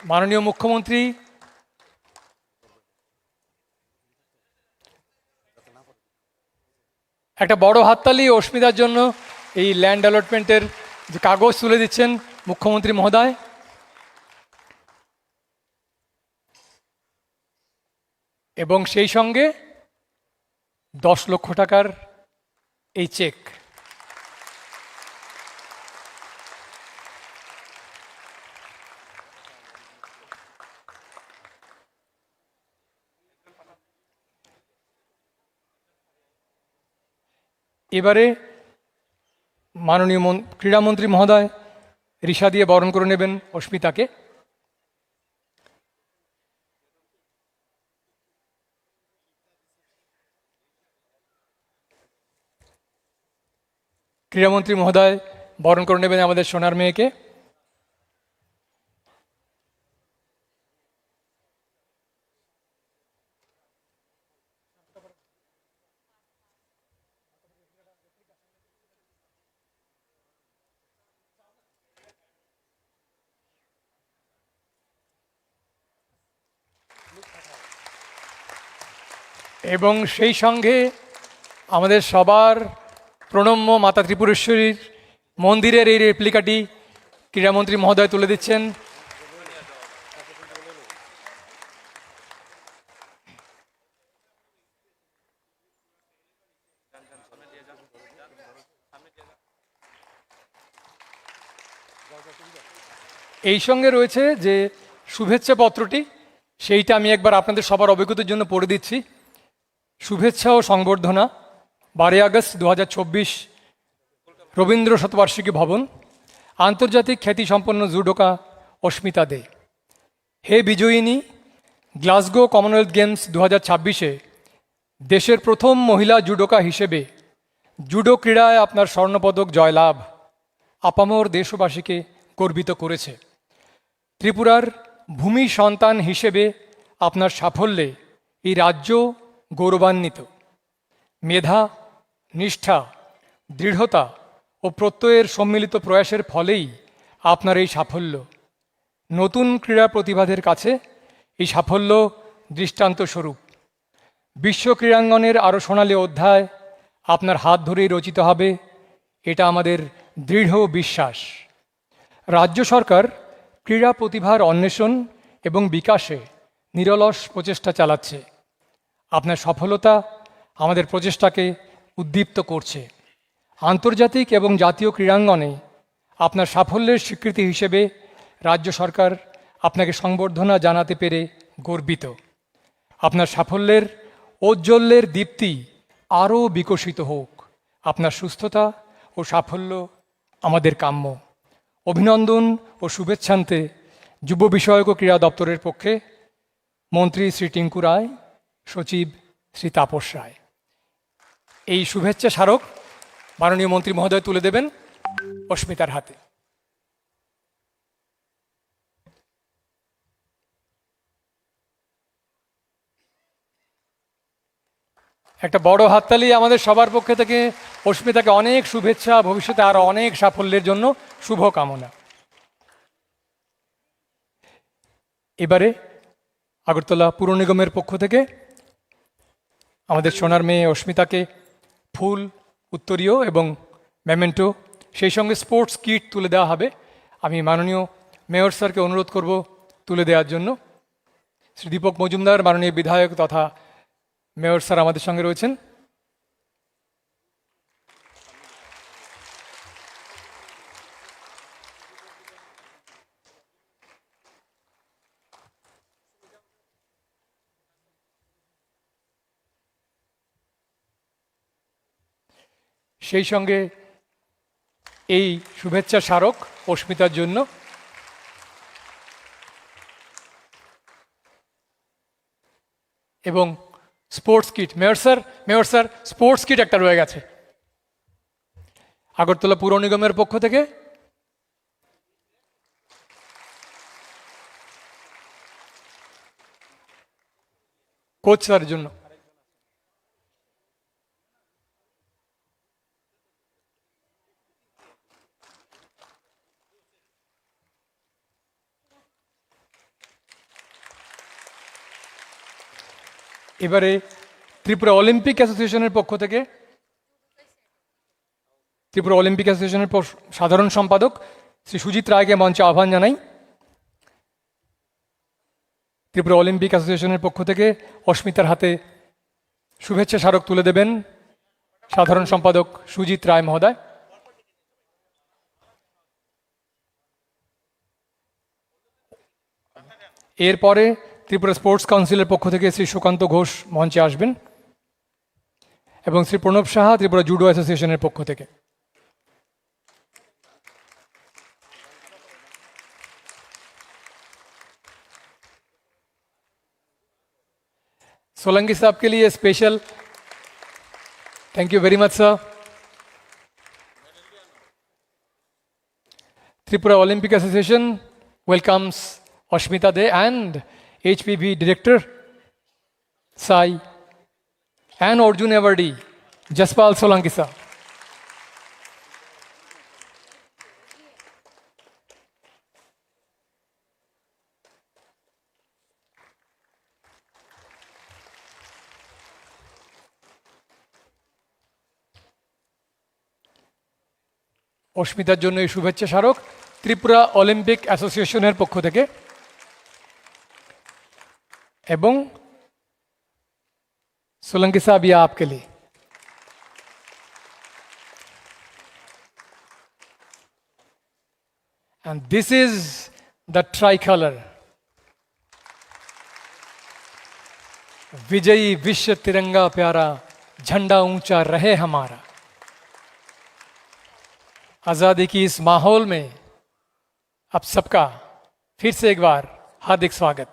মাননীয় মুখ্যমন্ত্রী একটা বড় হাততালি অস্মিতার জন্য এই ল্যান্ড অ্যালটমেন্টের যে কাগজ তুলে দিচ্ছেন মুখ্যমন্ত্রী মহোদয়। এবং সেই সঙ্গে 10 লক্ষ টাকার এই চেক। এবারে মাননীয় ক্রীড়ামন্ত্রী মহোদয় রিসা দিয়ে বরণ করে নেবেন অস্মিতাকে। ক্রীড়ামন্ত্রী মহোদয় বরণ করে নেবেন আমাদের সোনার মেয়েকে। এবং সেই সঙ্গে আমাদের সবার প্রণম্য মাতা ত্রিপুরেশ্বরীর মন্দিরের এই রেপ্লিকাটি ক্রীড়ামন্ত্রী মহোদয় তুলে দিচ্ছেন। এই সঙ্গে রয়েছে যে শুভেচ্ছা পত্রটি, সেইটা আমি একবার আপনাদের সবার অবগতির জন্য পড়ে দিচ্ছি। শুভেচ্ছা ও সংবর্ধনা 12 আগস্ট 2024 রবীন্দ্র শতবার্ষিকী ভবন, আন্তর্জাতিক খ্যাতিসম্পন্ন জুডোকা অস্মিতা দে। হে বিজয়িনী, গ্লাসগো কমনওয়েলথ গেমস 2026-এ দেশের প্রথম মহিলা জুডোকা হিসেবে জুডো ক্রীড়ায় আপনার স্বর্ণপদক জয়লাভ আপামর দেশবাসীকে গর্বিত করেছে। ত্রিপুরার ভূমি সন্তান হিসেবে আপনার সাফল্যে এই রাজ্য গৌরবান্বিত। মেধা, নিষ্ঠা, দৃঢ়তা ও প্রত্যয়ের সম্মিলিত প্রয়াসের ফলেই আপনার এই সাফল্য। নতুন ক্রীড়া প্রতিভাদের কাছে এই সাফল্য দৃষ্টান্ত স্বরূপ। বিশ্ব ক্রীড়াঙ্গনের আরও সোনালী অধ্যায় আপনার হাত ধরেই রচিত হবে, এটা আমাদের দৃঢ় বিশ্বাস। রাজ্য সরকার ক্রীড়া প্রতিভার অন্বেষণ এবং বিকাশে নিরলস প্রচেষ্টা চালাচ্ছে। আপনার সফলতা আমাদের প্রচেষ্টাকে উদ্দীপ্ত করছে। আন্তর্জাতিক এবং জাতীয় ক্রীড়াঙ্গনে আপনার সাফল্যের স্বীকৃতি হিসেবে রাজ্য সরকার আপনাকে সংবর্ধনা জানাতে পেরে গর্বিত। আপনার সাফল্যের ঔজ্জ্বল্যের দীপ্তি আরও বিকশিত হোক। আপনার সুস্থতা ও সাফল্য আমাদের কাম্য। অভিনন্দন ও শুভেচ্ছান্তে যুব বিষয়ক ও ক্রীড়া দপ্তরের পক্ষে মন্ত্রী শ্রী টিঙ্কু রায়, সচিব শ্রী তাপস রায়। এই শুভেচ্ছা স্মারক মাননীয় মন্ত্রী মহোদয় তুলে দেবেন অস্মিতার হাতে। একটা বড় হাততালি আমাদের সবার পক্ষ থেকে অস্মিতাকে অনেক শুভেচ্ছা, ভবিষ্যতে আরো অনেক সাফল্যের জন্য শুভ কামনা। এবারে আগরতলা পুর নিগমের পক্ষ থেকে আমাদের সোনার মেয়ে অস্মিতাকে ফুল, উত্তরীয় এবং মেমেন্টো, সেই সঙ্গে স্পোর্টস কিট তুলে দেওয়া হবে। আমি মাননীয় মেয়র স্যারকে অনুরোধ করব তুলে দেওয়ার জন্য। শ্রী দীপক মজুমদার, মাননীয় বিধায়ক তথা মেয়র স্যার আমাদের সঙ্গে রয়েছেন। সেই সঙ্গে এই শুভেচ্ছা স্মারক অস্মিতার জন্য এবং sports kit. Mayor sir sports kit একটা রয়ে গেছে আগরতলা পুর নিগমের পক্ষ থেকে। কোচ স্যারের জন্য এবারে ত্রিপুরা অলিম্পিক অ্যাসোসিয়েশনের পক্ষ থেকে ত্রিপুরা অলিম্পিক অ্যাসোসিয়েশনের সাধারণ সম্পাদক শ্রী সুজিত রায়কে মঞ্চে আহ্বান জানাই। ত্রিপুরা অলিম্পিক অ্যাসোসিয়েশনের পক্ষ থেকে অস্মিতার হাতে শুভেচ্ছা স্মারক তুলে দেবেন সাধারণ সম্পাদক সুজিত রায় মহোদয়। এরপরে ত্রিপুরা স্পোর্টস কাউন্সিলের পক্ষ থেকে শ্রী সুকান্ত ঘোষ মঞ্চে আসবেন এবং শ্রী প্রণব সাহা ত্রিপুরা জুডো অ্যাসোসিয়েশনের পক্ষ থেকে। सोलंकी साहब के लिए special thank you very much sir. Tripura Olympic association welcomes Ashmita De and HPB Director Sai and Arjun Awardee Jaspal Solanki sir. অস্মিতার জন্য এই শুভেচ্ছা স্মারক ত্রিপুরা অলিম্পিক অ্যাসোসিয়েশনের পক্ষ থেকে এবং सोलंकी साहब ये आपके लिए। And this is the tricolor. विजयी विश्व तिरंगा प्यारा झंडा ऊंचा रहे हमारा। आजादी की इस माहौल में आप सबका फिर से एक बार हार्दिक स्वागत।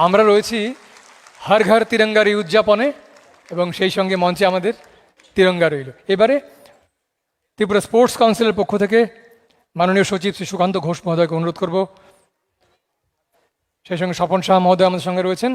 আমরা রয়েছি হর ঘর তিরঙ্গার এই উদযাপনে এবং সেই সঙ্গে মঞ্চে আমাদের তিরঙ্গা রইল। এবারে ত্রিপুরা স্পোর্টস কাউন্সিলের পক্ষ থেকে মাননীয় সচিব শ্রী সুকান্ত ঘোষ মহোদয়কে অনুরোধ করব, সেই সঙ্গে স্বপন শাহ মহোদয় আমাদের সঙ্গে রয়েছেন।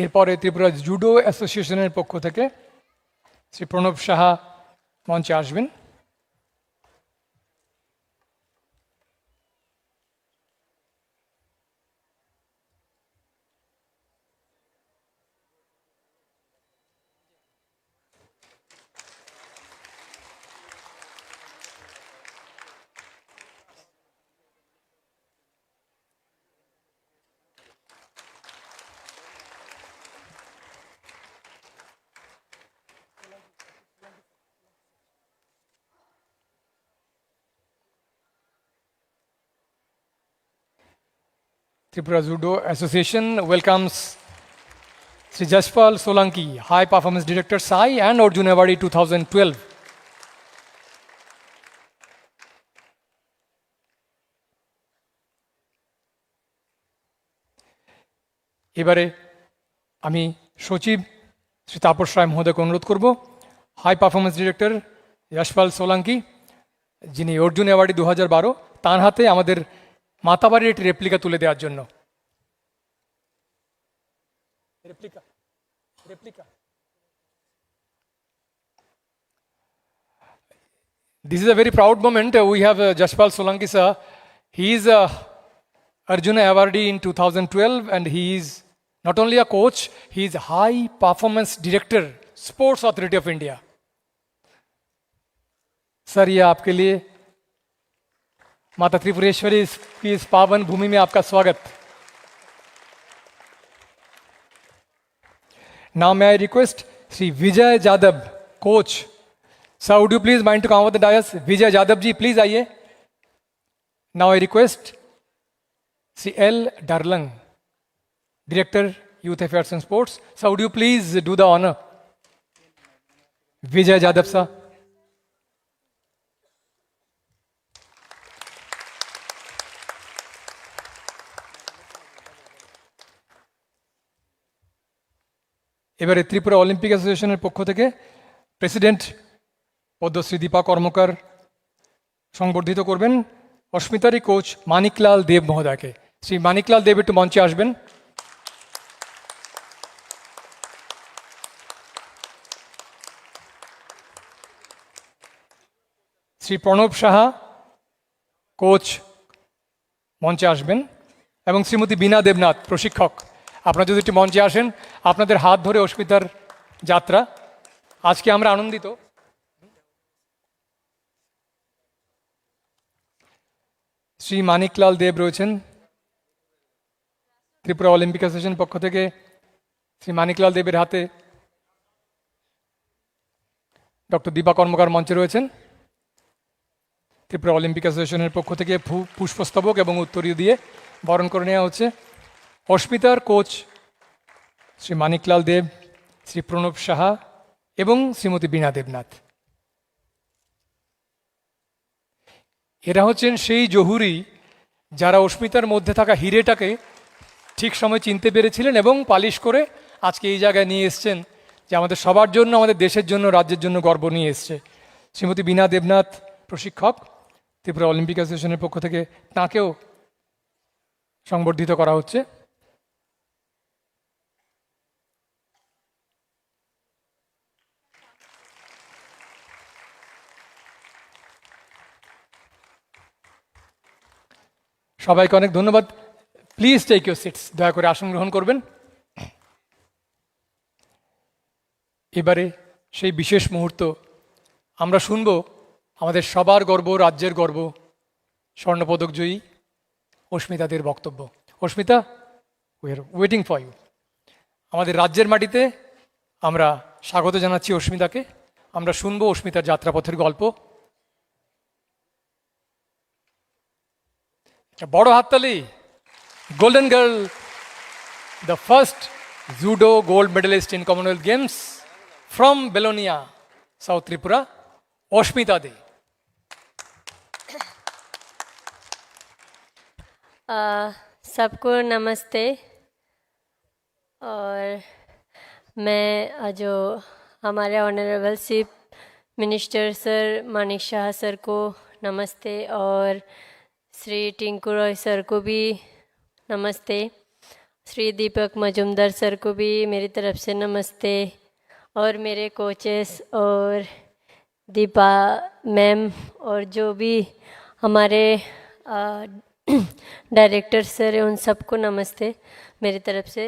এরপরে ত্রিপুরা জুডো অ্যাসোসিয়েশনের পক্ষ থেকে শ্রী প্রণব সাহা মঞ্চে আসবেন। Tripura Judo Association welcomes Sri Jaspal Solanki, High Performance Director Sai and Arjun Awardee 2012. এবারে আমি সচিব শ্রী তাপস রায় মহোদয়কে অনুরোধ করব, high performance director Jaspal Solanki যিনি অর্জুন অ্যাওয়ার্ডি 2012, তার হাতে আমাদের মাতাবাড়ির একটি রেপ্লিকা তুলে দেওয়ার জন্য। This is a very proud moment. We have Jaspal Solanki sir. He is a Arjuna Awardee in 2012 and he is not only a coach, he is High Performance Director, Sports Authority of India. Sir ये आपके लिए माता त्रिपुरेश्वरी की इस पावन भूमि में आपका स्वागत। Now may I request Sri Vijay Jadab, coach. Sir, would you please mind to come over the dais? Vijay Jadab ji, please आइए. Now I request Sri L. Darlang, Director, Youth Affairs and Sports. So would you please do the honor? Vijay Jadhav sir. এবারে Tripura Olympic অ্যাসোসিয়েশনের পক্ষ থেকে president Padmashri Dipa Karmakar সংবর্ধিত করবেন অস্মিতারই coach Maniklal দেব মহোদয়কে। শ্রী মানিকলাল দেব একটু মঞ্চে আসবেন। শ্রী প্রণব সাহা কোচ মঞ্চে আসবেন এবং শ্রীমতী বীণা দেবনাথ প্রশিক্ষক, আপনারা যদি একটু মঞ্চে আসেন, আপনাদের হাত ধরে অস্মিতার যাত্রা। আজকে আমরা আনন্দিত শ্রী মানিকলাল দেব রয়েছেন ত্রিপুরা অলিম্পিক অ্যাসোসিয়েশন পক্ষ থেকে। শ্রী মানিকলাল দেবের হাতে ডক্টর দীপা কর্মকার মঞ্চে রয়েছেন। ত্রিপুরা অলিম্পিক অ্যাসোসিয়েশনের পক্ষ থেকে পুষ্পস্তবক এবং উত্তরীয় দিয়ে বরণ করে নেওয়া হচ্ছে। অস্মিতার কোচ শ্রী মানিকলাল দেব, শ্রী প্রণব সাহা এবং শ্রীমতী বীণা দেবনাথ। এরা হচ্ছেন সেই জহুরি যারা অস্মিতার মধ্যে থাকা হিরেটাকে ঠিক সময় চিনতে পেরেছিলেন এবং পালিশ করে আজকে এই জায়গায় নিয়ে এসছেন, যে আমাদের সবার জন্য, আমাদের দেশের জন্য, রাজ্যের জন্য গর্ব নিয়ে এসছে। শ্রীমতী বীণা দেবনাথ প্রশিক্ষক, ত্রিপুরা অলিম্পিক অ্যাসোসিয়েশনের পক্ষ থেকে তাঁকেও সংবর্ধিত করা হচ্ছে। সবাইকে অনেক ধন্যবাদ। প্লিজ টেক ইউর সিটস, দয়া করে আসন গ্রহণ করবেন। এবারে সেই বিশেষ মুহূর্ত, আমরা শুনব আমাদের সবার গর্ব, রাজ্যের গর্ব, স্বর্ণপদক জয়ী অস্মিতাদের বক্তব্য। Asmita, we are waiting for you. আমাদের রাজ্যের মাটিতে আমরা স্বাগত জানাচ্ছি অস্মিতাকে। আমরা শুনব অস্মিতার যাত্রাপথের গল্প। একটা বড় হাততালি। Golden girl, the first judo gold medalist in Commonwealth Games from Belonia, south Tripura, Asmita Dey. सबको नमस्ते। और मैं जो हमारे honourable chief minister sir Manik Saha sir को नमस्ते, और श्री टिंकू रॉय सर को भी नमस्ते, श्री दीपक मजुमदार सर को भी मेरी तरफ से नमस्ते, और मेरे कोचेस और दीपा मैम और जो भी हमारे डायरेक्टर सर है, उन सबको नमस्ते मेरी तरफ से।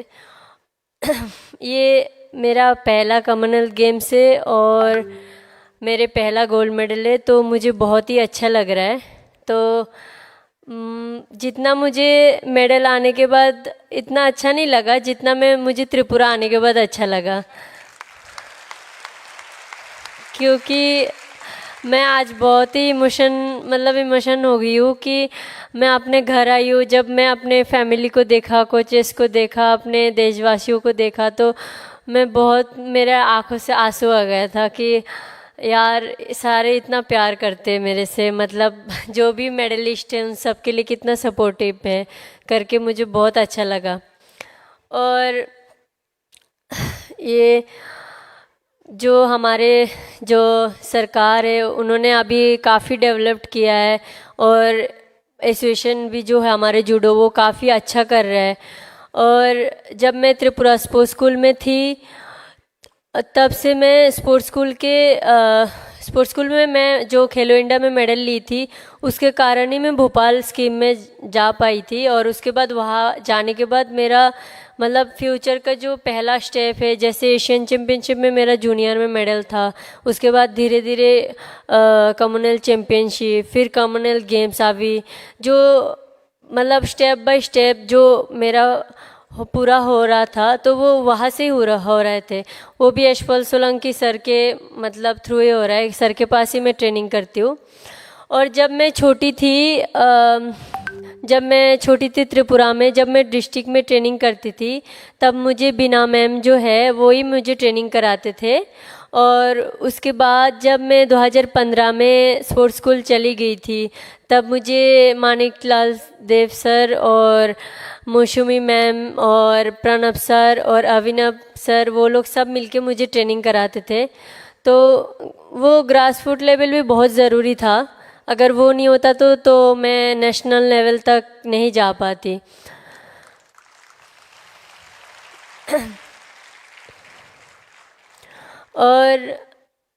ये मेरा पहला कॉमनवेल्थ गेम्स है और मेरे पहला गोल्ड मेडल है, तो मुझे बहुत ही अच्छा लग रहा है। तो जितना मुझे मेडल आने के बाद इतना अच्छा नहीं लगा जितना मुझे त्रिपुरा आने के बाद अच्छा लगा, क्योंकि मैं आज बहुत ही इमोशन हो गई हूँ कि मैं अपने घर आई हूँ। जब मैं अपने फैमिली को देखा, कोचेस को देखा, अपने देशवासियों को देखा, तो मेरे आंखों से आंसू आ गया था कि यार सारे इतना प्यार करते हैं मेरे से, मतलब जो भी मेडलिस्ट हैं उन सब के लिए कितना सपोर्टिव है करके मुझे बहुत अच्छा लगा। और ये जो हमारे जो सरकार है उन्होंने अभी काफ़ी डेवलप्ड किया है, और एसोसिएशन भी जो है हमारे जूडो वो काफ़ी अच्छा कर रहा है। और जब मैं त्रिपुरा स्पोर्ट्स स्कूल में थी तब से मैं स्पोर्ट्स स्कूल में मैं जो खेलो इंडिया में मेडल ली थी उसके कारण ही मैं भोपाल स्कीम में जा पाई थी। और उसके बाद वहाँ जाने के बाद मेरा मतलब फ्यूचर का जो पहला स्टेप है, जैसे एशियन चैम्पियनशिप में मेरा जूनियर में मेडल था, उसके बाद धीरे धीरे कॉमनवेल्थ चैम्पियनशिप, फिर कॉमनवेल्थ गेम्स आवी, जो मतलब स्टेप बाय स्टेप जो मेरा पूरा हो रहा था, तो वो वहाँ से ही हो रहे थे। वो भी यशपाल सोलंकी सर के मतलब थ्रू ही हो रहा है, सर के पास ही मैं ट्रेनिंग करती हूँ। और जब मैं छोटी थी, जब मैं छोटी थी त्रिपुरा में, जब मैं डिस्ट्रिक्ट में ट्रेनिंग करती थी, तब मुझे बीना मैम जो है वो ही मुझे ट्रेनिंग कराते थे। और उसके बाद जब मैं 2015 में स्पोर्ट्स स्कूल चली गई थी, तब मुझे मानिक लाल देव सर और मौसमी मैम और प्रणब सर और अभिनव सर, वो लोग सब मिलके मुझे ट्रेनिंग कराते थे। तो वो ग्रास रूट लेवल भी बहुत ज़रूरी था। अगर वो नहीं होता तो मैं नेशनल लेवल तक नहीं जा पाती। और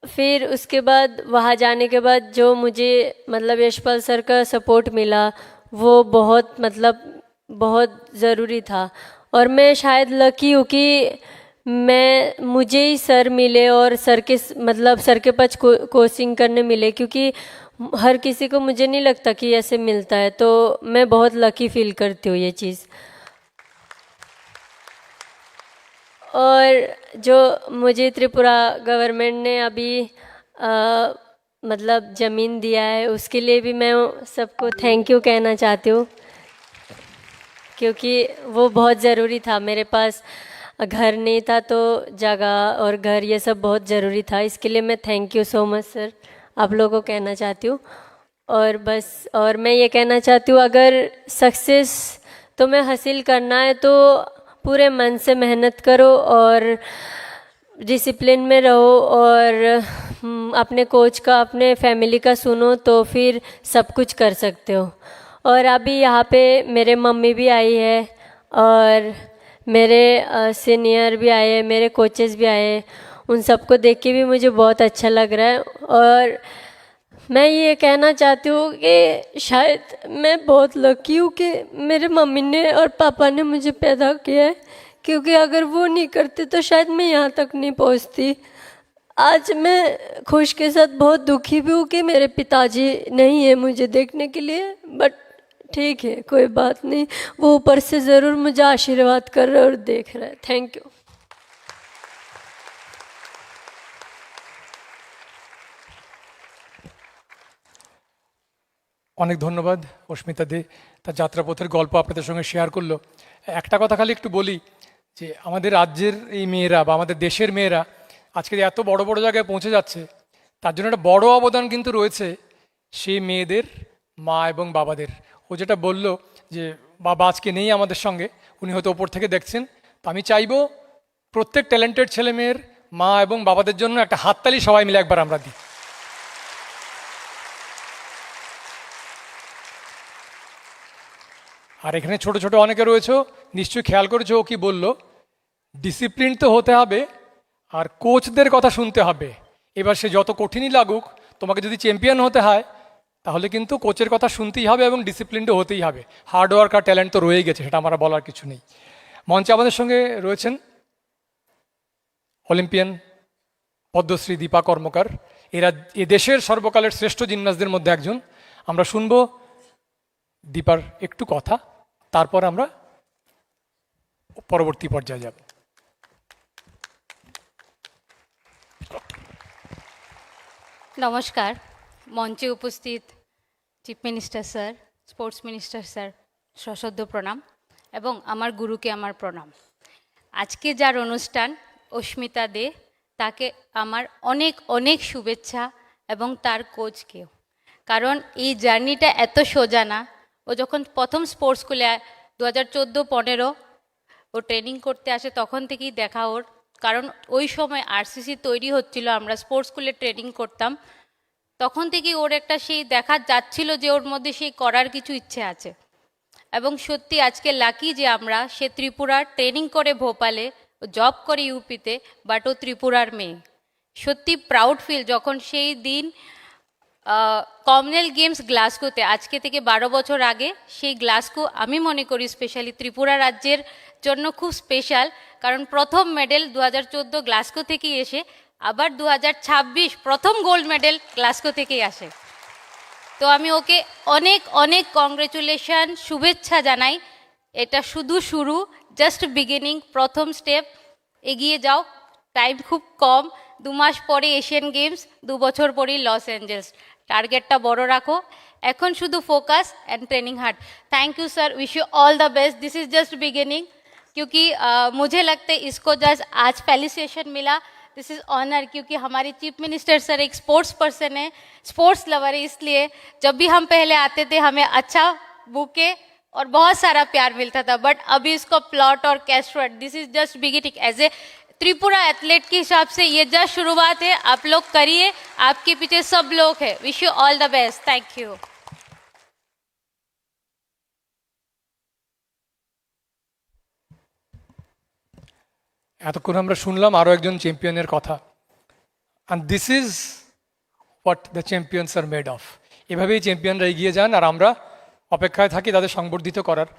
फिर उसके बाद वहाँ जाने के बाद जो मुझे मतलब यशपाल सर का सपोर्ट मिला, वो बहुत मतलब बहुत ज़रूरी था। और मैं शायद लकी हूँ कि मुझे ही सर मिले और सर के मतलब सर के पास कोचिंग करने मिले, क्योंकि हर किसी को मुझे नहीं लगता कि ऐसे मिलता है। तो मैं बहुत लकी फील करती हूँ ये चीज़। और जो मुझे त्रिपुरा गवर्नमेंट ने अभी मतलब ज़मीन दिया है, उसके लिए भी मैं सबको थैंक यू कहना चाहती हूँ, क्योंकि वो बहुत ज़रूरी था। मेरे पास घर नहीं था तो जगह और घर ये सब बहुत ज़रूरी था। इसके लिए मैं thank you so much sir आप लोगों को कहना चाहती हूँ। और बस, और मैं ये कहना चाहती हूँ, अगर सक्सेस तुम्हें हासिल करना है तो पूरे मन से मेहनत करो और डिसिप्लिन में रहो और अपने कोच का, अपने फैमिली का सुनो, तो फिर सब कुछ कर सकते हो। और अभी यहाँ पे मेरे मम्मी भी आई है और मेरे सीनियर भी आए हैं, मेरे कोचेस भी आए हैं। उन सबको देख के भी मुझे बहुत अच्छा लग रहा है। और मैं ये कहना चाहती हूँ कि शायद मैं बहुत लकी हूँ कि मेरे मम्मी ने और पापा ने मुझे पैदा किया है, क्योंकि अगर वो नहीं करते तो शायद मैं यहाँ तक नहीं पहुँचती। आज मैं खुश के साथ बहुत दुखी भी हूँ कि मेरे पिताजी नहीं है मुझे देखने के लिए, बट ठीक है, कोई बात नहीं, वो ऊपर से ज़रूर मुझे आशीर्वाद कर रहा है और देख रहा है। Thank you. অনেক ধন্যবাদ অস্মিতা দে, তার যাত্রাপথের গল্প আপনাদের সঙ্গে শেয়ার করলো। একটা কথা খালি একটু বলি যে আমাদের রাজ্যের এই মেয়েরা বা আমাদের দেশের মেয়েরা আজকে এত বড় বড় জায়গায় পৌঁছে যাচ্ছে, তার জন্য একটা বড় অবদান কিন্তু রয়েছে সেই মেয়েদের মা এবং বাবাদের। ও যেটা বলল যে বাবা আজকে নেই আমাদের সঙ্গে, উনি হয়তো ওপর থেকে দেখছেন, তো আমি চাইবো প্রত্যেক ট্যালেন্টেড ছেলে মেয়ের মা এবং বাবাদের জন্য একটা হাততালি সবাই মিলে একবার আমরা দিই। আর এখানে ছোট ছোট অনেকে রয়েছে, নিশ্চয়ই খেয়াল করেছো ও কি বলল, ডিসিপ্লিন তো হতে হবে আর কোচদের কথা শুনতে হবে। এবার সে যত কঠিনই লাগুক, তোমাকে যদি চ্যাম্পিয়ন হতে হয় তাহলে কিন্তু কোচের কথা শুনতেই হবে এবং ডিসিপ্লিনটা হতেই হবে। হার্ডওয়ার্ক আর ট্যালেন্ট তো রয়ে গেছে, সেটা আমার বলার কিছু নেই। মঞ্চে আমাদের সঙ্গে রয়েছেন অলিম্পিয়ান পদ্মশ্রী দীপা কর্মকার। এরা দেশের সর্বকালের শ্রেষ্ঠ জিমন্যাস্টদের মধ্যে একজন। আমরা শুনবো দীপার একটু কথা, তারপর আমরা পরবর্তী পর্যায়ে যাব। নমস্কার, মঞ্চে উপস্থিত chief minister sir, sports minister sir, সশ্রদ্ধ প্রণাম এবং আমার গুরুকে আমার প্রণাম। আজকে যার অনুষ্ঠান অস্মিতা দে, তাকে আমার অনেক অনেক শুভেচ্ছা এবং তার কোচকেও। কারণ এই জার্নিটা এত সোজা না। ও যখন প্রথম স্পোর্টস স্কুলে 2014-15 ও ট্রেনিং করতে আসে, তখন থেকেই দেখা ওর। কারণ ওই সময় আরসিসি তৈরি হচ্ছিল, আমরা স্পোর্টস স্কুলে ট্রেনিং করতাম, তখন থেকেই ওর একটা সেই দেখা যাচ্ছিল যে ওর মধ্যে সেই করার কিছু ইচ্ছে আছে। এবং সত্যি আজকে লাকি যে আমরা, সে ত্রিপুরার ট্রেনিং করে ভোপালে, জব করে ইউপিতে, বাট ও ত্রিপুরার মেয়ে। সত্যি প্রাউড ফিল যখন সেই দিন কমনওয়েলথ গেমস গ্লাসগোতে, আজকে থেকে 12 বছর আগে, সেই গ্লাসগো আমি মনে করি স্পেশালি ত্রিপুরা রাজ্যের জন্য খুব স্পেশাল। কারণ প্রথম মেডেল 2014 গ্লাসগো থেকেই এসে, আবার 2026 প্রথম গোল্ড মেডেল গ্লাসগো থেকেই আসে। তো আমি ওকে অনেক অনেক কংগ্রেচুলেশন, শুভেচ্ছা জানাই। এটা শুধু শুরু, জাস্ট বিগিনিং, প্রথম স্টেপ। এগিয়ে যাও, টাইম খুব কম, মাস পরে এশিয়ান গেমস, 2 বছর পরেই লস এঞ্জেলস। টার্গেটটা বড় রাখো, এখন শুধু focus and training hard. Thank you sir, wish you all the best. This is just beginning, क्योंकि मुझे लगता है इसको जस्ट आज पहली सेशन मिला, दिस इज़ ऑनर, क्योंकि हमारे चीफ मिनिस्टर सर एक स्पोर्ट्स पर्सन है, स्पोर्ट्स लवर है, इसलिए जब भी हम पहले आते थे हमें अच्छा बुके और बहुत सारा प्यार मिलता था। बट अभी इसको प्लॉट और cash front, this is just beginning. As a Tripura athlete के हिसाब से ये जस्ट शुरुआत है, आप लोग करिए, आपके पीछे सब लोग हैं। Wish you all the best, thank you. এতক্ষণ আমরা শুনলাম আরও একজন চ্যাম্পিয়নের কথা। And this is what the champions are made of. এভাবেই চ্যাম্পিয়নরা এগিয়ে যান আর আমরা অপেক্ষায় থাকি তাদের সংবর্ধিত করার।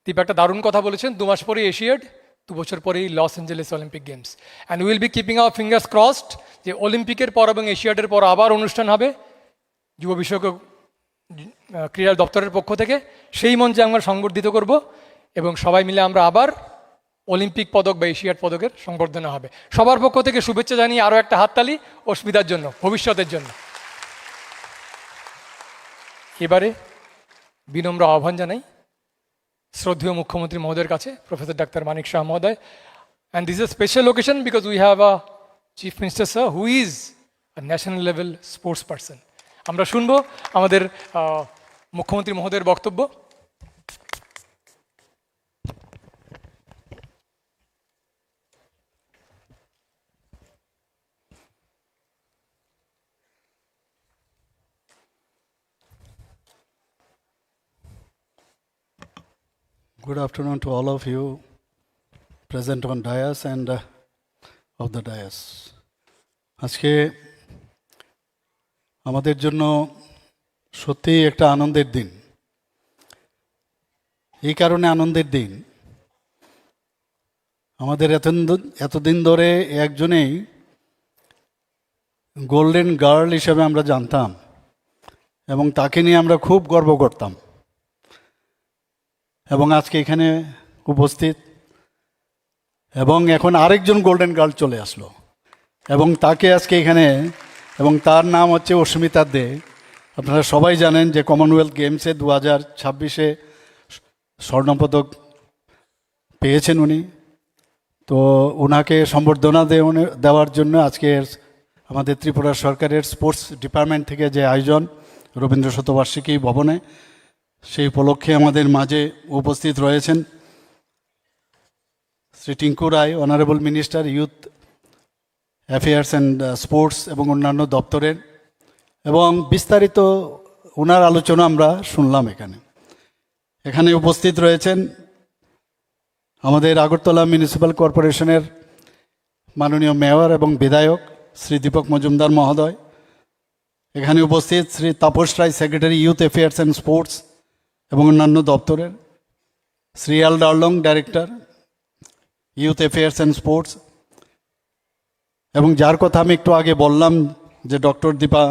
দীপ একটা দারুণ কথা বলেছেন, 2 মাস পরে এশিয়াড, 2 বছর পরেই Los Angeles Olympic Games. And will be keeping our fingers crossed যে অলিম্পিকের পর এবং এশিয়াডের পর আবার অনুষ্ঠান হবে যুব বিষয়ক ক্রীড়া দপ্তরের পক্ষ থেকে। সেই মঞ্চে আমরা সংবর্ধিত করব এবং সবাই মিলে আমরা আবার অলিম্পিক পদক বা এশিয়াড পদকের সংবর্ধনা হবে। সবার পক্ষ থেকে শুভেচ্ছা জানিয়ে আরও একটা হাততালি অস্মিতার জন্য, ভবিষ্যতের জন্য। এবারে বিনম্র আহ্বান জানাই শ্রদ্ধেয় মুখ্যমন্ত্রী মহোদয়ের কাছে, প্রফেসর ডাক্তার মানিক শাহ মহোদয়। And this is a special occasion because we have a chief minister sir who is a national level sports person. আমরা শুনবো আমাদের মুখ্যমন্ত্রী মহোদয়ের বক্তব্য। Good afternoon to all of you present on dais and of the dais. আজকে আমাদের জন্য সত্যিই একটা আনন্দের দিন। এই কারণে আনন্দের দিন, আমাদের এতদিন ধরে একজনেই গোল্ডেন গার্ল হিসেবে আমরা জানতাম এবং তাকে নিয়ে আমরা খুব গর্ব করতাম। এবং আজকে এখানে উপস্থিত এবং এখন আরেকজন গোল্ডেন গার্ল চলে আসলো এবং তাকে আজকে এখানে, এবং তার নাম হচ্ছে অস্মিতা দে। আপনারা সবাই জানেন যে কমনওয়েলথ গেমসে 2026-এ স্বর্ণপদক পেয়েছেন উনি। তো ওনাকে সম্বর্ধনা দেওয়ার জন্য আজকে আমাদের ত্রিপুরা সরকারের স্পোর্টস ডিপার্টমেন্ট থেকে যে আয়োজন রবীন্দ্র শতবার্ষিকী ভবনে, সেই উপলক্ষে আমাদের মাঝে উপস্থিত রয়েছেন Shri Tinku Roy, honourable minister youth affairs and sports এবং অন্যান্য দপ্তরের, এবং বিস্তারিত ওনার আলোচনা আমরা শুনলাম। এখানে উপস্থিত রয়েছেন আমাদের আগরতলা মিউনিসিপ্যাল কর্পোরেশনের মাননীয় মেয়র এবং বিধায়ক শ্রী দীপক মজুমদার মহোদয়। এখানে উপস্থিত Shri Tapas Roy, secretary youth affairs and sports এবং অন্যান্য দপ্তরের, Shri L Darlong, director youth affairs and sports, এবং যার কথা আমি একটু আগে বললাম যে ডক্টর দীপা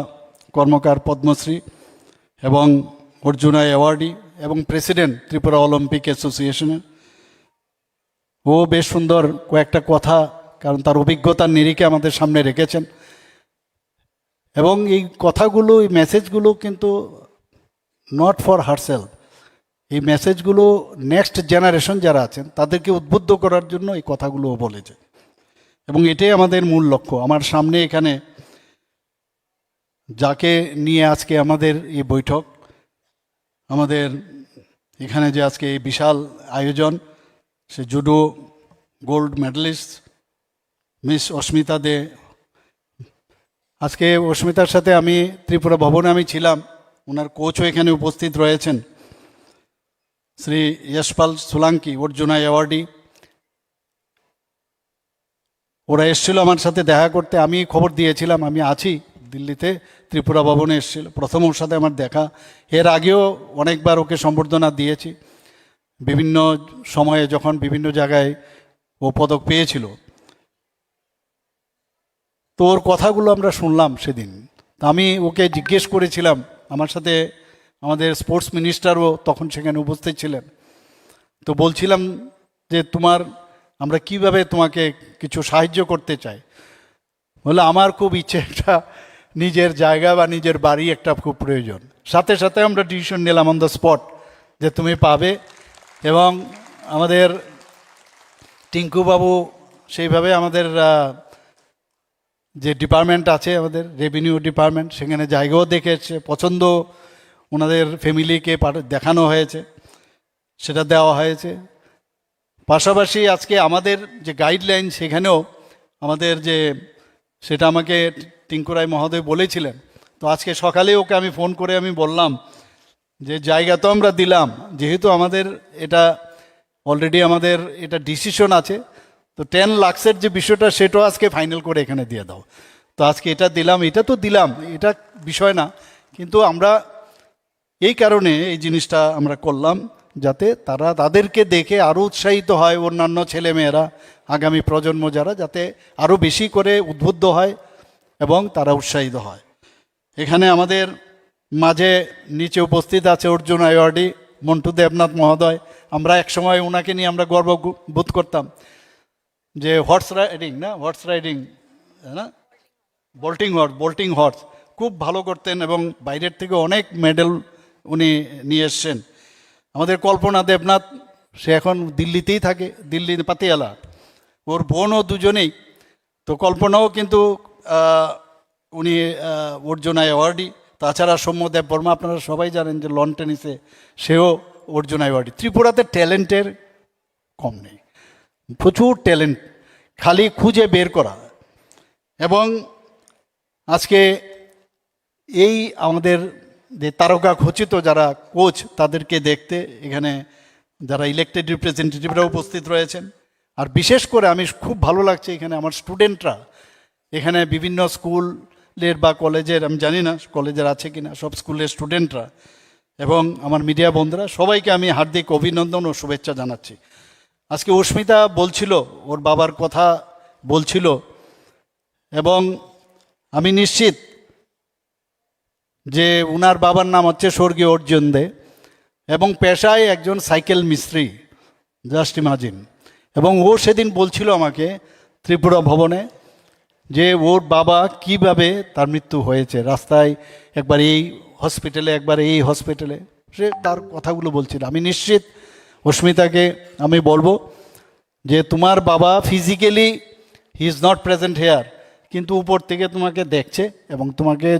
কর্মকার পদ্মশ্রী এবং অর্জুনা অ্যাওয়ার্ডি এবং প্রেসিডেন্ট ত্রিপুরা অলিম্পিক অ্যাসোসিয়েশনের। ও বেশ সুন্দর কয়েকটা কথা, কারণ তার অভিজ্ঞতার নিরিখে আমাদের সামনে রেখেছেন, এবং এই কথাগুলো, এই মেসেজগুলো কিন্তু নট ফর হারসেলফ, এই মেসেজগুলো নেক্সট জেনারেশন যারা আছেন তাদেরকে উদ্বুদ্ধ করার জন্য এই কথাগুলোও বলেছে, এবং এটাই আমাদের মূল লক্ষ্য। আমার সামনে এখানে যাকে নিয়ে আজকে আমাদের এই বৈঠক, আমাদের এখানে যে আজকে এই বিশাল আয়োজন, সে জুডো গোল্ড মেডেলিস্ট মিস অস্মিতা দে। আজকে অস্মিতার সাথে আমি ত্রিপুরা ভবনে আমি ছিলাম, ওনার কোচও এখানে উপস্থিত রয়েছেন শ্রী যশপাল সোলাঙ্কি, অর্জুনা অ্যাওয়ার্ডি। ওরা এসেছিল আমার সাথে দেখা করতে, আমি খবর দিয়েছিলাম আমি আছি দিল্লিতে, ত্রিপুরা ভবনে এসেছিল, প্রথম ওর সাথে আমার দেখা। এর আগেও অনেকবার ওকে সম্বর্ধনা দিয়েছি বিভিন্ন সময়ে, যখন বিভিন্ন জায়গায় ও পদক পেয়েছিল। তো ওর কথাগুলো আমরা শুনলাম সেদিন। তা আমি ওকে জিজ্ঞেস করেছিলাম, আমার সাথে আমাদের স্পোর্টস মিনিস্টারও তখন সেখানে উপস্থিত ছিলেন, তো বলছিলাম যে আমরা কিভাবে তোমাকে কিছু সাহায্য করতে চাই। বলে আমার খুব ইচ্ছে একটা নিজের জায়গা বা নিজের বাড়ি একটা খুব প্রয়োজন। সাথে সাথে আমরা ডিসিশন নিলাম অন দ্য স্পট যে তুমি পাবে। এবং আমাদের টিঙ্কু বাবু সেইভাবে আমাদের যে ডিপার্টমেন্ট আছে, আমাদের রেভিনিউ ডিপার্টমেন্ট, সেখানে জায়গাও দেখেছে, পছন্দ ওনাদের ফ্যামিলিকে দেখানো হয়েছে, সেটা দেওয়া হয়েছে। পাশাপাশি আজকে আমাদের যে গাইডলাইন, সেখানেও আমাদের যে সেটা আমাকে টিঙ্কু রায় মহোদয় বলেছিলেন। তো আজকে সকালে ওকে আমি ফোন করে আমি বললাম যে জায়গা তো আমরা দিলাম, যেহেতু আমাদের এটা অলরেডি আমাদের এটা ডিসিশন আছে, তো 10 লাখের যে বিষয়টা সেটাও আজকে ফাইনাল করে এখানে দিয়ে দাও। তো আজকে এটা দিলাম, এটা তো দিলাম, এটা বিষয় না, কিন্তু আমরা এই কারণে এই জিনিসটা আমরা করলাম যাতে তারা তাদেরকে দেখে আরও উৎসাহিত হয়, অন্যান্য ছেলেমেয়েরা, আগামী প্রজন্ম যারা, যাতে আরও বেশি করে উদ্বুদ্ধ হয় এবং তারা উৎসাহিত হয়। এখানে আমাদের মাঝে নিচে উপস্থিত আছে অর্জুন অ্যাওয়ার্ডি মন্টু দেবনাথ মহোদয়। আমরা একসময় ওনাকে নিয়ে আমরা গর্ববোধ করতাম যে হর্স রাইডিং না, বোল্টিং হর্স খুব ভালো করতেন এবং বাইরের থেকে অনেক মেডেল উনি নিয়ে এসছেন। আমাদের কল্পনা দেবনাথ, সে এখন দিল্লিতেই থাকে, দিল্লি পাতিয়ালা, ওর বোনও দুজনেই। তো কল্পনাও কিন্তু উনি অর্জুন অ্যাওয়ার্ডি। তাছাড়া সৌম্য দেব বর্মা, আপনারা সবাই জানেন যে লন টেনিসে সেও অর্জুন অ্যাওয়ার্ডি। ত্রিপুরাতে ট্যালেন্টের কম নেই, প্রচুর ট্যালেন্ট, খালি খুঁজে বের করা। এবং আজকে এই আমাদের যে তারকা খচিত যারা কোচ, তাদেরকে দেখতে এখানে যারা ইলেক্টেড রিপ্রেজেন্টেটিভরা উপস্থিত রয়েছেন। আর বিশেষ করে আমি খুব ভালো লাগছে এখানে আমার স্টুডেন্টরা, এখানে বিভিন্ন স্কুলের বা কলেজের, আমি জানি না কলেজের আছে কিনা, সব স্কুলের স্টুডেন্টরা এবং আমার মিডিয়া বন্ধুরা, সবাইকে আমি হার্দিক অভিনন্দন ও শুভেচ্ছা জানাচ্ছি। আজকে অস্মিতা বলছিল, ওর বাবার কথা বলছিল, এবং আমি নিশ্চিত যে উনার বাবার নাম হচ্ছে স্বর্গীয় অর্জুন দে এবং পেশায় একজন সাইকেল মিস্ত্রি, জাস্ট ইমাজিন। এবং ও সেদিন বলছিল আমাকে ত্রিপুরা ভবনে যে ওর বাবা কিভাবে তার মৃত্যু হয়েছে, রাস্তায় একবার এই হসপিটালে একবার এই হসপিটালে, সে তার কথাগুলো বলছিল। আমি নিশ্চিত অস্মিতাকে আমি বলবো যে তোমার বাবা physically he is not present hair, কিন্তু উপর থেকে তোমাকে দেখছে এবং তোমাকে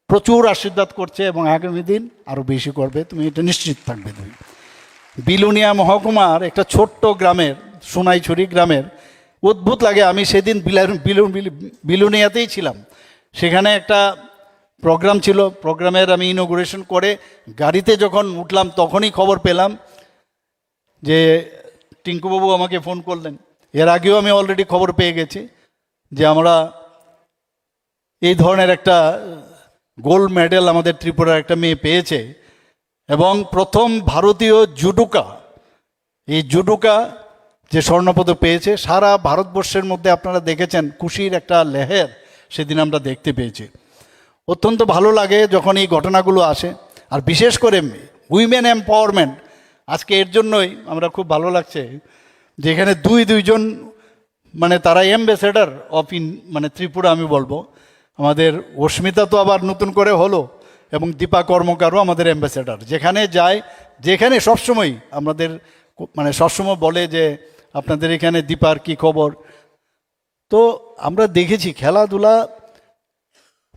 প্রচুর আশীর্বাদ করছে এবং আগামী দিন আরও বেশি করবে, তুমি এটা নিশ্চিত থাকবে। তুমি বিলুনিয়া মহকুমার একটা ছোট্ট গ্রামের, সোনাইছড়ি গ্রামের, অদ্ভুত লাগে। আমি সেদিন বিলুনিয়াতেই ছিলাম, সেখানে একটা প্রোগ্রাম ছিল, প্রোগ্রামের আমি ইনোগ্রেশন করে গাড়িতে যখন উঠলাম তখনই খবর পেলাম যে টিঙ্কুবাবু আমাকে ফোন করলেন। এর আগেও আমি অলরেডি খবর পেয়ে গেছি যে আমরা এই ধরনের একটা গোল্ড মেডেল আমাদের ত্রিপুরার একটা মেয়ে পেয়েছে এবং প্রথম ভারতীয় জুডোকা, এই জুডোকা যে স্বর্ণপদক পেয়েছে, সারা ভারতবর্ষের মধ্যে আপনারা দেখেছেন খুশির একটা লেহের সেদিন আমরা দেখতে পেয়েছি। অত্যন্ত ভালো লাগে যখন এই ঘটনাগুলো আসে, আর বিশেষ করে উইমেন এম্পাওয়ারমেন্ট। আজকে এর জন্যই আমরা খুব ভালো লাগছে যেখানে দুইজন মানে তারা অ্যাম্বাসেডার অফ মানে ত্রিপুরা আমি বলবো। আমাদের অস্মিতা তো আবার নতুন করে হলো এবং দীপা কর্মকারও আমাদের অ্যাম্বাসেডার, যেখানে যায়, যেখানে সবসময় আমাদের মানে সবসময় বলে যে আপনাদের এখানে দীপার কি খবর। তো আমরা দেখেছি খেলাধুলা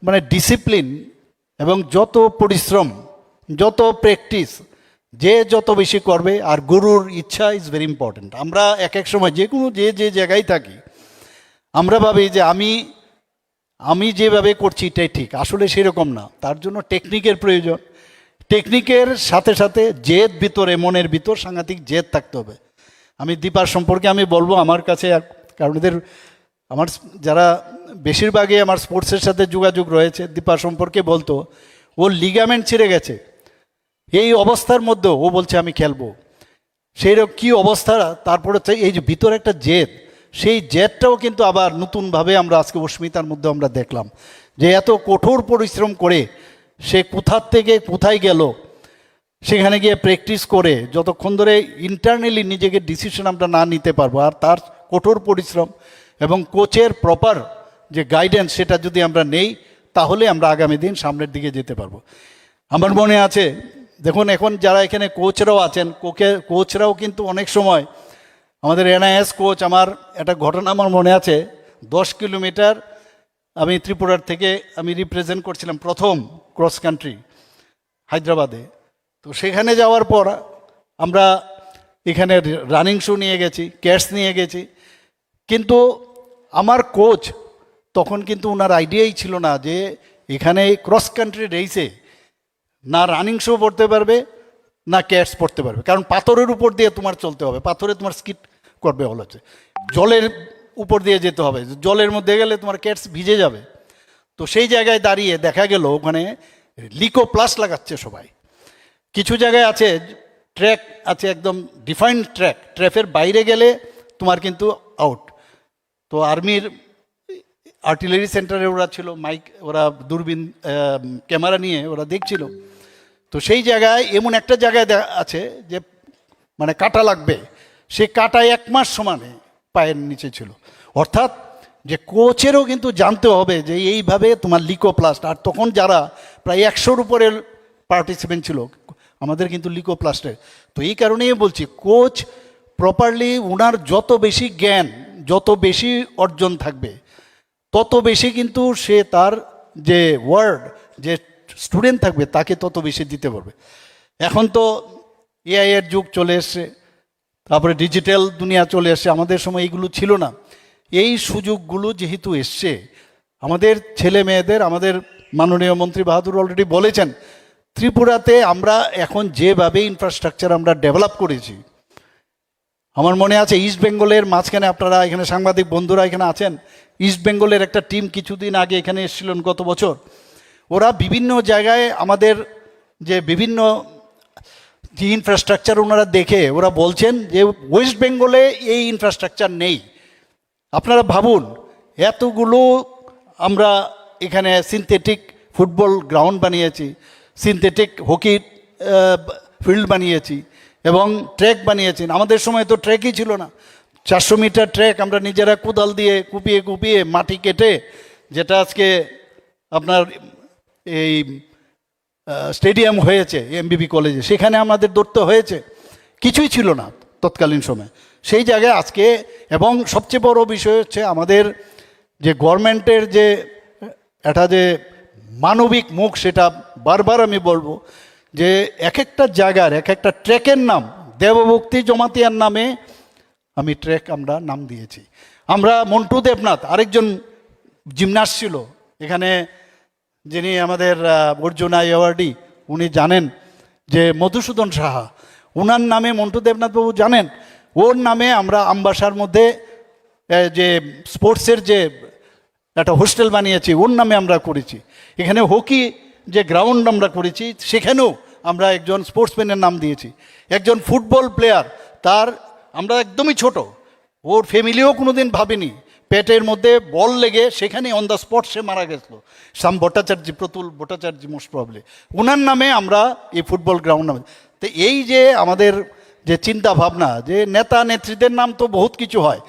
মানে ডিসিপ্লিন এবং যত পরিশ্রম, যত প্র্যাকটিস, যে যত বেশি করবে, আর গুরুর ইচ্ছা ইজ ভেরি ইম্পর্ট্যান্ট। আমরা এক এক সময় যে কোনো যে জায়গায় থাকি আমরা ভাবি যে আমি যেভাবে করছি এটাই ঠিক, আসলে সেরকম না। তার জন্য টেকনিকের প্রয়োজন, টেকনিকের সাথে সাথে জেদ ভিতরে, মনের ভিতর সাংঘাতিক জেদ থাকতে হবে। আমি দীপার সম্পর্কে আমি বলবো, আমার কাছে কারণ এদের আমার যারা বেশিরভাগই আমার স্পোর্টসের সাথে যোগাযোগ রয়েছে, দীপা সম্পর্কে বলতো ওর লিগামেন্ট ছিঁড়ে গেছে, এই অবস্থার মধ্যেও ও বলছে আমি খেলবো। সেই কী অবস্থা, তারপরে এই যে ভিতরে একটা জেদ, সেই জেদটাও কিন্তু আবার নতুনভাবে আমরা আজকে অস্মিতার মধ্যে আমরা দেখলাম যে এত কঠোর পরিশ্রম করে সে কোথার থেকে কোথায় গেল, সেখানে গিয়ে প্র্যাকটিস করে যতক্ষণ ধরে ইন্টারনালি নিজেকে ডিসিশন আমরা না নিতে পারবো, আর তার কঠোর পরিশ্রম এবং কোচের প্রপার যে গাইডেন্স সেটা যদি আমরা নেই তাহলে আমরা আগামী দিন সামনের দিকে যেতে পারবো। আমার মনে আছে দেখুন এখন যারা এখানে কোচরাও আছেন কোচরাও কিন্তু অনেক সময় আমাদের এনআইএস কোচ, আমার একটা ঘটনা আমার মনে আছে, 10 কিলোমিটার আমি ত্রিপুরার থেকে আমি রিপ্রেজেন্ট করছিলাম প্রথম ক্রস কান্ট্রি হায়দ্রাবাদে। তো সেখানে যাওয়ার পর আমরা এখানে রানিং শু নিয়ে গেছি, ক্যাটস নিয়ে গেছি, কিন্তু আমার কোচ তখন কিন্তু ওনার আইডিয়াই ছিল না যে এখানে ক্রস কান্ট্রি রেসে না রানিং শু পড়তে পারবে না ক্যাটস পড়তে পারবে, কারণ পাথরের উপর দিয়ে তোমার চলতে হবে, পাথরে তোমার স্কিট করবে হচ্ছে, জলের উপর দিয়ে যেতে হবে, জলের মধ্যে গেলে তোমার ক্যাটস ভিজে যাবে। তো সেই জায়গায় দাঁড়িয়ে দেখা গেল ওখানে লিকো প্লাস লাগাচ্ছে সবাই। কিছু জায়গায় আছে ট্র্যাক আছে একদম ডিফাইন্ড ট্র্যাকের বাইরে গেলে তোমার কিন্তু আউট। তো আর্মির আর্টিলারি সেন্টারে ওরা ছিল, মাইক ওরা দূরবীন ক্যামেরা নিয়ে ওরা দেখছিল। তো সেই জায়গায় এমন একটা জায়গায় আছে যে মানে কাটা লাগবে, সে কাটায় 1 মাস সমানে পায়ের নিচে ছিল। অর্থাৎ যে কোচেরও কিন্তু জানতে হবে যে এইভাবে তোমার লিকোপ্লাস্ট, আর তখন যারা প্রায় 100-র উপরের পার্টিসিপেন্ট ছিল আমাদের কিন্তু লিকোপ্লাস্টের। তো এই কারণেই বলছি কোচ প্রপারলি ওনার যত বেশি জ্ঞান যত বেশি অর্জন থাকবে তত বেশি কিন্তু সে তার যে ওয়ার্ড যে স্টুডেন্ট থাকবে তাকে তত বেশি দিতে পারবে। এখন তো এআই এর যুগ চলে এসছে, তারপরে ডিজিটাল দুনিয়া চলে এসছে, আমাদের সময় এইগুলো ছিল না। এই সুযোগগুলো যেহেতু এসছে আমাদের ছেলে মেয়েদের, আমাদের মাননীয় মন্ত্রী বাহাদুর অলরেডি বলেছেন, ত্রিপুরাতে আমরা এখন যেভাবে ইনফ্রাস্ট্রাকচার আমরা ডেভেলপ করেছি, আমার মনে আছে ইস্ট বেঙ্গলের মাঝখানে, আপনারা এখানে সাংবাদিক বন্ধুরা এখানে আছেন, ইস্ট বেঙ্গলের একটা টিম কিছুদিন আগে এখানে এসেছিলেন গত বছর। ওরা বিভিন্ন জায়গায় আমাদের যে বিভিন্ন যে ইনফ্রাস্ট্রাকচার ওনারা দেখে ওরা বলছেন যে ওয়েস্ট বেঙ্গলে এই ইনফ্রাস্ট্রাকচার নেই। আপনারা ভাবুন এতগুলো আমরা এখানে সিনথেটিক ফুটবল গ্রাউন্ড বানিয়েছি, সিনথেটিক হকি ফিল্ড বানিয়েছি এবং ট্র্যাক বানিয়েছি। আমাদের সময় তো ট্র্যাকই ছিল না, 400 মিটার ট্র্যাক আমরা নিজেরা কোদাল দিয়ে কুপিয়ে কুপিয়ে মাটি কেটে, যেটা আজকে আপনার এই স্টেডিয়াম হয়েছে এমবিবি কলেজে, সেখানে আমাদের দৌড়তে হয়েছে, কিছুই ছিল না তৎকালীন সময়। সেই জায়গায় আজকে, এবং সবচেয়ে বড় বিষয় হচ্ছে আমাদের যে গভর্নমেন্টের যে একটা যে মানবিক মুখ, সেটা বারবার আমি বলবো যে এক একটা জায়গার এক একটা ট্র্যাকের নাম, দেবভক্তি জমাতিয়ার নামে আমি ট্র্যাক আমরা নাম দিয়েছি। আমরা মন্টু দেবনাথ, আরেকজন জিমনাস্ট ছিল এখানে, যিনি আমাদের অর্জুনা অ্যাওয়ার্ডি, উনি জানেন যে মধুসূদন সাহা, ওনার নামে মন্টু দেবনাথবাবু জানেন, ওর নামে আমরা আমবাসার মধ্যে যে স্পোর্টসের যে একটা হোস্টেল বানিয়েছি, ওর নামে আমরা করেছি। এখানে হকি যে গ্রাউন্ড আমরা করেছি সেখানেও আমরা একজন স্পোর্টসম্যানের নাম দিয়েছি। একজন ফুটবল প্লেয়ার, তার আমরা একদমই ছোট, ওর ফ্যামিলিও কোনোদিন ভাবেনি, পেটের মধ্যে বল লেগে সেখানে অন দ্য স্পট সে মারা গেছিল, শ্যাম ভট্টাচার্য, প্রতুল ভট্টাচার্য মোস্ট প্রবলি, ওনার নামে আমরা এই ফুটবল গ্রাউন্ড নামে। তো এই যে আমাদের যে চিন্তা ভাবনা, যে নেতা নেত্রীদের নাম তো বহুত কিছু হয়,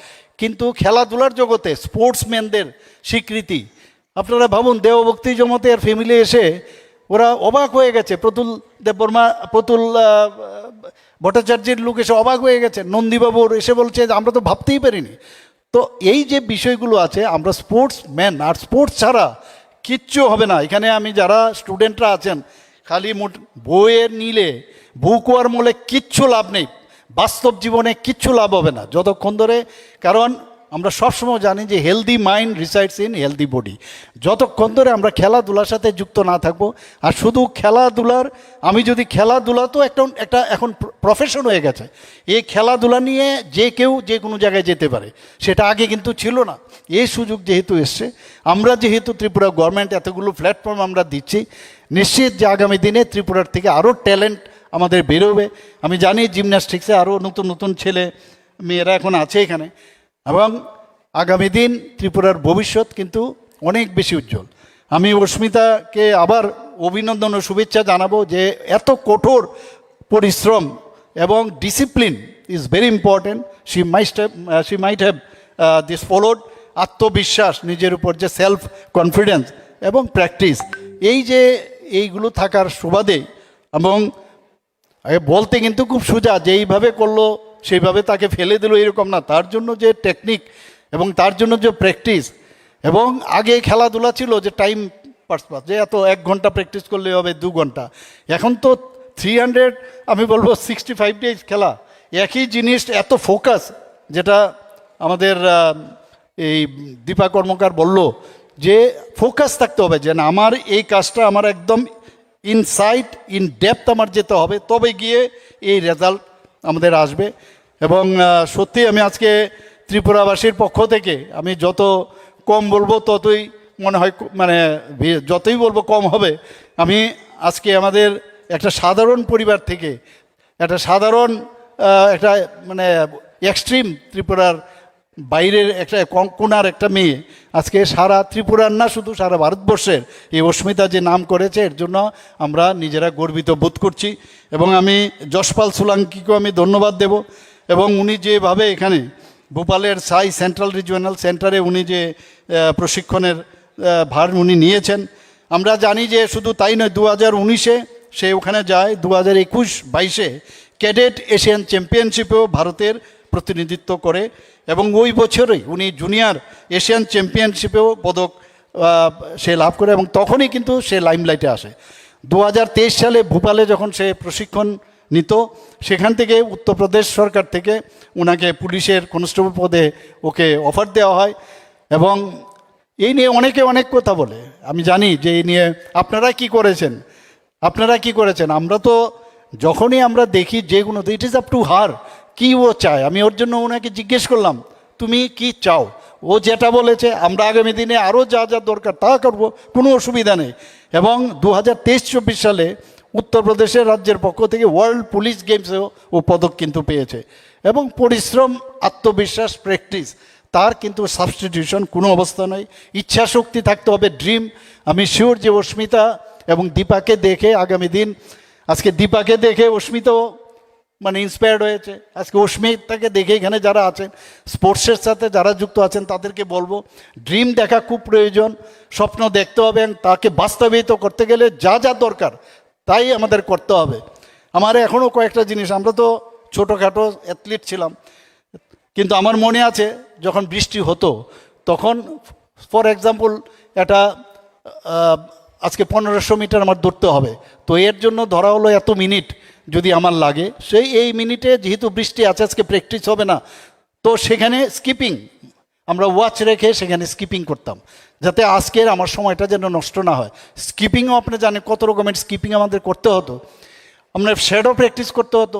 কিন্তু খেলাধুলার জগতে স্পোর্টসম্যানদের স্বীকৃতি, আপনারা ভাবুন দেবভক্তি জমাতিয়ার ফ্যামিলি এসে ওরা অবাক হয়ে গেছে, প্রতুল দেববর্মা, প্রতুল ভট্টাচার্যের লোক এসে অবাক হয়ে গেছে, নন্দীবাবুর এসে বলছে আমরা তো ভাবতেই পারিনি। তো এই যে বিষয়গুলো আছে, আমরা স্পোর্টসম্যান, আর স্পোর্টস ছাড়া কিচ্ছু হবে না। এখানে আমি যারা স্টুডেন্টরা আছেন, খালি বইয়ের নিলে বুক ওয়ার মলে কিচ্ছু লাভ নেই, বাস্তব জীবনে কিচ্ছু লাভ হবে না যতক্ষণ ধরে, কারণ আমরা সবসময় জানি যে healthy mind resides in healthy body. যতক্ষণ ধরে আমরা খেলাধুলার সাথে যুক্ত না থাকবো, আর শুধু খেলাধুলার, আমি যদি খেলাধুলা তো একটা এখন প্রফেশন হয়ে গেছে, এই খেলাধুলা নিয়ে যে কেউ যে কোনো জায়গায় যেতে পারে, সেটা আগে কিন্তু ছিল না। এই সুযোগ যেহেতু এসছে, আমরা যেহেতু ত্রিপুরা গভর্নমেন্ট এতগুলো প্ল্যাটফর্ম আমরা দিচ্ছি, নিশ্চিত যে আগামী দিনে ত্রিপুরার থেকে আরও ট্যালেন্ট আমাদের বেরোবে। আমি জানি জিমন্যাস্টিক্সে আরও নতুন নতুন ছেলে মেয়েরা এখন আছে এখানে, এবং আগামী দিন ত্রিপুরার ভবিষ্যৎ কিন্তু অনেক বেশি উজ্জ্বল। আমি অস্মিতাকে আবার অভিনন্দন ও শুভেচ্ছা জানাবো যে এত কঠোর পরিশ্রম এবং discipline is very important. She might have this followed, আত্মবিশ্বাস, নিজের উপর যে সেলফ কনফিডেন্স এবং প্র্যাকটিস, এই যে এইগুলো থাকার সুবাদে, এবং বলতে কিন্তু খুব সোজা, যে এইভাবে করলো সেইভাবে তাকে ফেলে দিল এরকম না, তার জন্য যে টেকনিক এবং তার জন্য যে প্র্যাকটিস, এবং আগে খেলাধুলা ছিল যে টাইম পাস, যে এত 1 ঘন্টা প্র্যাকটিস করলে হবে 2 ঘন্টা, এখন তো 300, আমি বলবো 65 ডেজ খেলা, একই জিনিস, এত ফোকাস, যেটা আমাদের এই দীপা কর্মকার বলল, যে ফোকাস থাকতে হবে, যে না আমার এই কাজটা আমার একদম ইনসাইট ইন ডেপথ আমার যেতে হবে, তবে গিয়ে এই রেজাল্ট আমাদের আসবে। এবং সত্যি আমি আজকে ত্রিপুরাবাসীর পক্ষ থেকে আমি যত কম বলবো ততই মনে হয়, মানে যতই বলবো কম হবে। আমি আজকে আমাদের একটা সাধারণ পরিবার থেকে, একটা সাধারণ একটা মানে এক্সট্রিম ত্রিপুরার বাইরের একটা কোনার একটা মেয়ে আজকে সারা ত্রিপুরার না, শুধু সারা ভারতবর্ষের এই অস্মিতা যে নাম করেছে, এর জন্য আমরা নিজেরা গর্বিত বোধ করছি। এবং আমি যশপাল সোলাঙ্কিকেও আমি ধন্যবাদ দেব, এবং উনি যেভাবে এখানে ভোপালের সাই সেন্ট্রাল রিজিওনাল সেন্টারে উনি যে প্রশিক্ষণের ভার উনি নিয়েছেন, আমরা জানি যে শুধু তাই নয়, 2019-এ সে ওখানে যায়, 2021-22-এ ক্যাডেট এশিয়ান চ্যাম্পিয়নশিপেও ভারতের প্রতিনিধিত্ব করে, এবং ওই বছরই উনি জুনিয়র এশিয়ান চ্যাম্পিয়নশিপেও পদক সে লাভ করে, এবং তখনই কিন্তু সে লাইমলাইটে আসে। 2023 সালে ভোপালে যখন সে প্রশিক্ষণ নিত, সেখান থেকে উত্তরপ্রদেশ সরকার থেকে ওনাকে পুলিশের কনস্টেবল পদে ওকে অফার দেওয়া হয়। এবং এই নিয়ে অনেকে অনেক কথা বলে, আমি জানি যে এই নিয়ে আপনারা কি করেছেন, আপনারা কি করেছেন। আমরা তো যখনই আমরা দেখি যে কোনো, it is up to her, কি ও চায়। আমি ওর জন্য ওনাকে জিজ্ঞেস করলাম, তুমি কি চাও? ও যেটা বলেছে, আমরা আগামী দিনে আরও যা যা দরকার তা করবো, কোনো অসুবিধা নেই। এবং 2023-24 সালে উত্তরপ্রদেশের রাজ্যের পক্ষ থেকে ওয়ার্ল্ড পুলিশ গেমসেও ও পদক কিন্তু পেয়েছে। এবং পরিশ্রম, আত্মবিশ্বাস, প্র্যাকটিস, তার কিন্তু সাবস্টিটিউশন কোনো অবস্থা নয়। ইচ্ছা শক্তি থাকতে হবে, ড্রিম। আমি শিওর যে অস্মিতা এবং দীপাকে দেখে আগামী দিন, আজকে দীপাকে দেখে অস্মিতাও মানে ইন্সপায়ার্ড হয়েছে। আজকে অস্মিতাকে দেখে এখানে যারা আছেন, স্পোর্টসের সাথে যারা যুক্ত আছেন, তাদেরকে বলবো ড্রিম দেখা খুব প্রয়োজন, স্বপ্ন দেখতে হবে, এবং তাকে বাস্তবায়িত করতে গেলে যা যা দরকার তাই আমাদের করতে হবে। আমার এখনও কয়েকটা জিনিস, আমরা তো ছোটোখাটো অ্যাথলিট ছিলাম, কিন্তু আমার মনে আছে যখন বৃষ্টি হতো তখন, ফর এক্সাম্পল, এটা আজকে 1500 মিটার আমার দৌড়তে হবে, তো এর জন্য ধরা হলো এত মিনিট যদি আমার লাগে, সেই এই মিনিটে যেহেতু বৃষ্টি আছে, আজকে প্র্যাকটিস হবে না, তো সেখানে স্কিপিং, আমরা ওয়াচ রেখে সেখানে স্কিপিং করতাম, যাতে আজকের আমার সময়টা যেন নষ্ট না হয়। স্কিপিংও আপনি জানেন কত রকমের স্কিপিং আমাদের করতে হতো। আমরা শ্যাডো প্র্যাকটিস করতে হতো,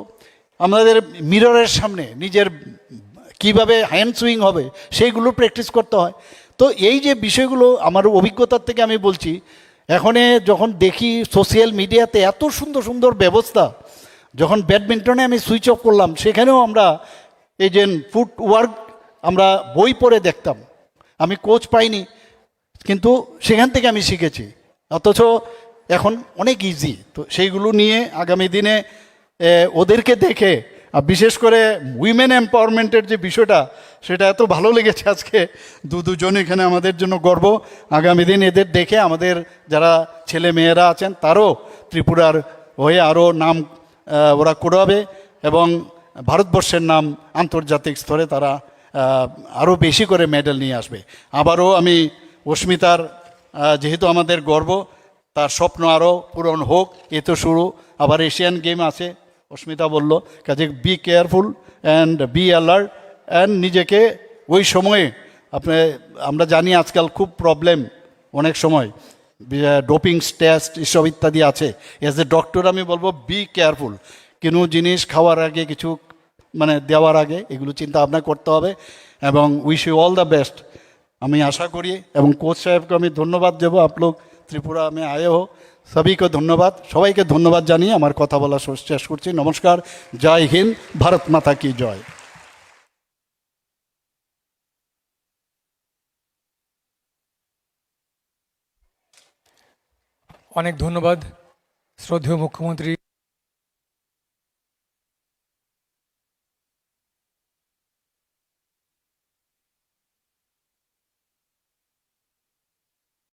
আমাদের মিররের সামনে নিজের কিভাবে হ্যান্ড সুইং হবে সেইগুলো প্র্যাকটিস করতে হয়। তো এই যে বিষয়গুলো আমার অভিজ্ঞতার থেকে আমি বলছি, এখন যখন দেখি সোশ্যাল মিডিয়াতে এত সুন্দর সুন্দর ব্যবস্থা, যখন ব্যাডমিন্টনে আমি সুইচ অফ করলাম, সেখানেও আমরা এই যে ফুট ওয়ার্ক আমরা বই পড়ে দেখতাম, আমি কোচ পাইনি, কিন্তু সেখান থেকে আমি শিখেছি, অথচ এখন অনেক ইজি। তো সেইগুলো নিয়ে আগামী দিনে ওদেরকে দেখে, আর বিশেষ করে উইমেন এম্পাওয়ারমেন্টের যে বিষয়টা, সেটা এত ভালো লেগেছে আজকে দুজন এখানে আমাদের জন্য গর্ব। আগামী দিন এদের দেখে আমাদের যারা ছেলে মেয়েরা আছেন তারও ত্রিপুরার হয়ে আরও নাম ওরা কুড়াবে, এবং ভারতবর্ষের নাম আন্তর্জাতিক স্তরে তারা আরও বেশি করে মেডেল নিয়ে আসবে। আবারও আমি অস্মিতার, যেহেতু আমাদের গর্ব, তার স্বপ্ন আরও পূরণ হোক। এ তো শুরু, আবার এশিয়ান গেম আছে, অস্মিতা বলল, কাজে be careful and be alert, and নিজেকে ওই সময়ে আমরা জানি আজকাল খুব প্রবলেম, অনেক সময় ডোপিং টেস্ট এসব ইত্যাদি আছে। অ্যাজ এ ডক্টর আমি বলবো বি কেয়ারফুল, কোনো জিনিস খাওয়ার আগে, কিছু মানে দেওয়ার আগে এগুলো চিন্তা ভাবনা করতে হবে। এবং wish you all the best আমি আশা করি। এবং কোচ সাহেবকে আমি ধন্যবাদ দেবো, आप लोग ত্রিপুরা में आए हो, सभी को ধন্যবাদ, সবাইকে ধন্যবাদ জানিয়ে আমার কথা বলা শেষ করছি। নমস্কার, জয় হিন্দ, ভারত মাতা কি জয়। অনেক ধন্যবাদ শ্রদ্ধেয় মুখ্যমন্ত্রী